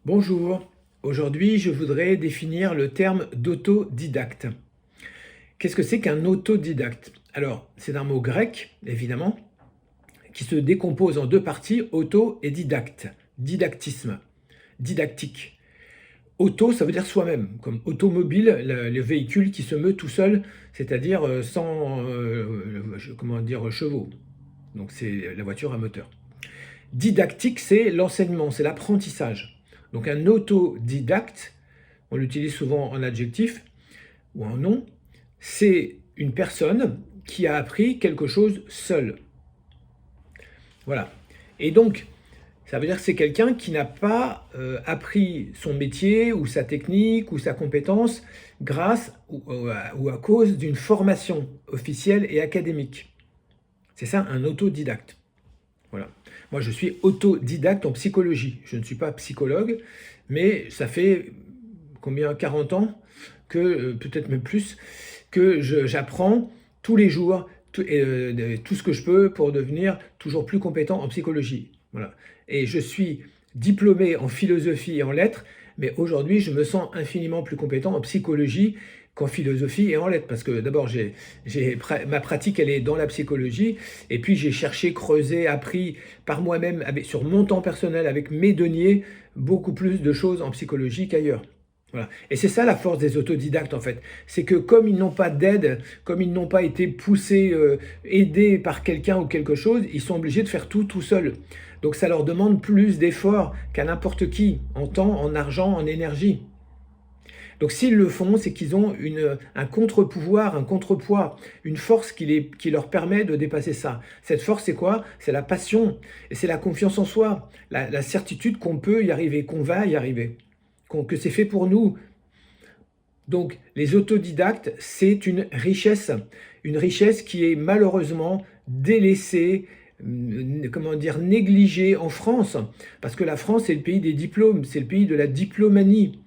Bonjour, aujourd'hui je voudrais définir le terme d'autodidacte. Qu'est-ce que c'est qu'un autodidacte? Alors, c'est un mot grec, évidemment, qui se décompose en deux parties, auto et didacte, didactisme, didactique. Auto, ça veut dire soi-même, comme automobile, le véhicule qui se meut tout seul, c'est-à-dire sans comment dire, chevaux. Donc c'est la voiture à moteur. Didactique, c'est l'enseignement, c'est l'apprentissage. Donc un autodidacte, on l'utilise souvent en adjectif ou en nom, c'est une personne qui a appris quelque chose seule. Voilà. Et donc, ça veut dire que c'est quelqu'un qui n'a pas appris son métier ou sa technique ou sa compétence grâce ou à cause d'une formation officielle et académique. C'est ça un autodidacte. Voilà. Moi, je suis autodidacte en psychologie. Je ne suis pas psychologue, mais ça fait combien 40 ans que, peut-être même plus, que j'apprends tous les jours tout ce que je peux pour devenir toujours plus compétent en psychologie. Voilà. Et je suis diplômé en philosophie et en lettres, mais aujourd'hui, je me sens infiniment plus compétent en psychologie qu'en philosophie et en lettres, parce que d'abord, ma pratique, elle est dans la psychologie, et puis j'ai cherché, creusé, appris par moi-même, sur mon temps personnel, avec mes deniers, beaucoup plus de choses en psychologie qu'ailleurs. Voilà. Et c'est ça la force des autodidactes en fait. C'est que comme ils n'ont pas d'aide, comme ils n'ont pas été poussés, aidés par quelqu'un ou quelque chose, ils sont obligés de faire tout seuls. Donc ça leur demande plus d'efforts qu'à n'importe qui, en temps, en argent, en énergie. Donc s'ils le font, c'est qu'ils ont un contre-pouvoir, un contrepoids, une force qui leur permet de dépasser ça. Cette force, c'est quoi? C'est la passion, et c'est la confiance en soi, la certitude qu'on peut y arriver, qu'on va y arriver, que c'est fait pour nous. Donc les autodidactes, c'est une richesse qui est malheureusement délaissée, comment dire, négligée en France, parce que la France, c'est le pays des diplômes, c'est le pays de la diplomanie.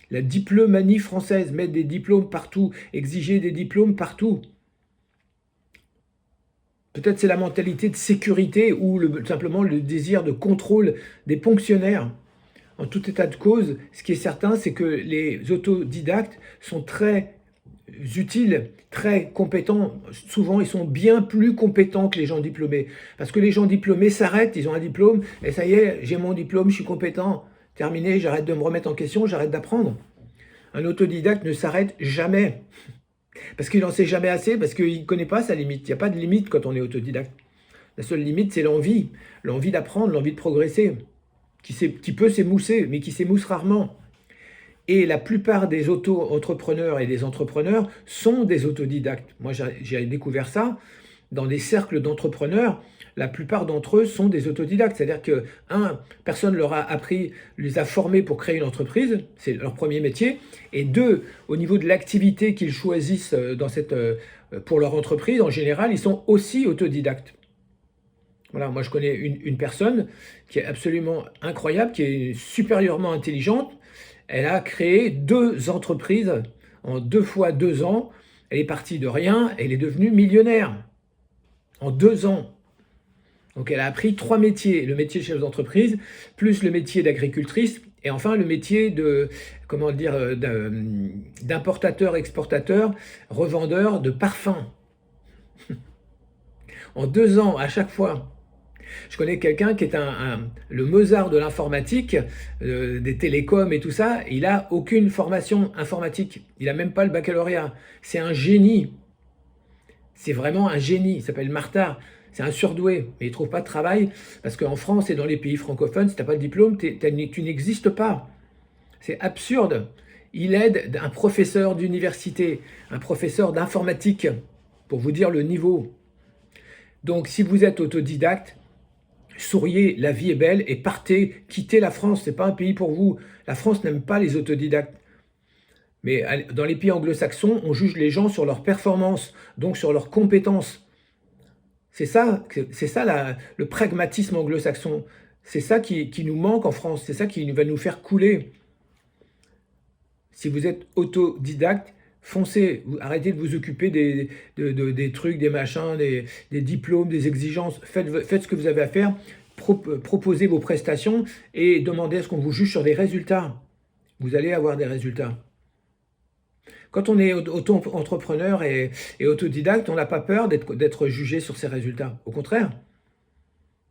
La diplomanie française, mettre des diplômes partout, exiger des diplômes partout. Peut-être c'est la mentalité de sécurité ou simplement le désir de contrôle des fonctionnaires. En tout état de cause, ce qui est certain, c'est que les autodidactes sont très utiles, très compétents. Souvent, ils sont bien plus compétents que les gens diplômés. Parce que les gens diplômés s'arrêtent, ils ont un diplôme, et ça y est, j'ai mon diplôme, je suis compétent. Terminé, j'arrête de me remettre en question, j'arrête d'apprendre. Un autodidacte ne s'arrête jamais. Parce qu'il n'en sait jamais assez, parce qu'il ne connaît pas sa limite. Il n'y a pas de limite quand on est autodidacte. La seule limite, c'est l'envie. L'envie d'apprendre, l'envie de progresser. Qui peut s'émousser, mais qui s'émousse rarement. Et la plupart des auto-entrepreneurs et des entrepreneurs sont des autodidactes. Moi, j'ai découvert ça dans des cercles d'entrepreneurs. La plupart d'entre eux sont des autodidactes. C'est-à-dire que, personne leur a appris, les a formés pour créer une entreprise, c'est leur premier métier. Et deux, au niveau de l'activité qu'ils choisissent pour leur entreprise, en général, ils sont aussi autodidactes. Voilà, moi je connais une personne qui est absolument incroyable, qui est supérieurement intelligente. Elle a créé 2 entreprises en 2 fois 2 ans. Elle est partie de rien, elle est devenue millionnaire en 2 ans. Donc elle a appris 3 métiers, le métier de chef d'entreprise, plus le métier d'agricultrice, et enfin le métier de, comment dire, d'importateur, exportateur, revendeur de parfums. En 2 ans, à chaque fois. Je connais quelqu'un qui est le Mozart de l'informatique, des télécoms et tout ça. Il n'a aucune formation informatique. Il n'a même pas le baccalauréat. C'est un génie. C'est vraiment un génie. Il s'appelle Martard. C'est un surdoué. Mais il ne trouve pas de travail parce qu'en France et dans les pays francophones, si tu n'as pas de diplôme, tu n'existes pas. C'est absurde. Il aide un professeur d'université, un professeur d'informatique, pour vous dire le niveau. Donc si vous êtes autodidacte, souriez, la vie est belle et partez, quittez la France, ce n'est pas un pays pour vous. La France n'aime pas les autodidactes. Mais dans les pays anglo-saxons, on juge les gens sur leur performance, donc sur leurs compétences. C'est ça le pragmatisme anglo-saxon. C'est ça qui nous manque en France, c'est ça qui va nous faire couler. Si vous êtes autodidacte, foncez, arrêtez de vous occuper des trucs, des machins, des diplômes, des exigences. Faites ce que vous avez à faire. proposer vos prestations et demander à ce qu'on vous juge sur des résultats. Vous allez avoir des résultats. Quand on est auto-entrepreneur et autodidacte, on n'a pas peur d'être jugé sur ses résultats. Au contraire,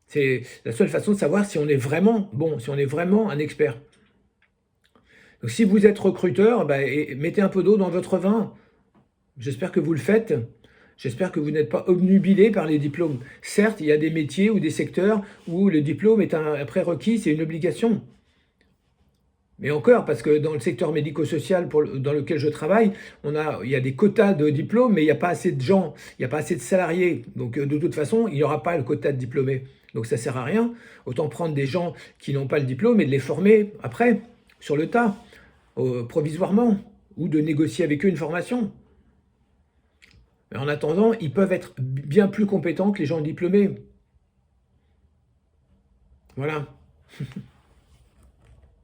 c'est la seule façon de savoir si on est vraiment bon, si on est vraiment un expert. Donc, si vous êtes recruteur, mettez un peu d'eau dans votre vin. J'espère que vous le faites. J'espère que vous n'êtes pas obnubilé par les diplômes. Certes, il y a des métiers ou des secteurs où le diplôme est un prérequis, c'est une obligation. Mais encore, parce que dans le secteur médico-social dans lequel je travaille, il y a des quotas de diplômes, mais il n'y a pas assez de gens, il n'y a pas assez de salariés. Donc de toute façon, il n'y aura pas le quota de diplômés. Donc ça ne sert à rien. Autant prendre des gens qui n'ont pas le diplôme et de les former après, sur le tas, provisoirement, ou de négocier avec eux une formation. Mais en attendant, ils peuvent être bien plus compétents que les gens diplômés. Voilà.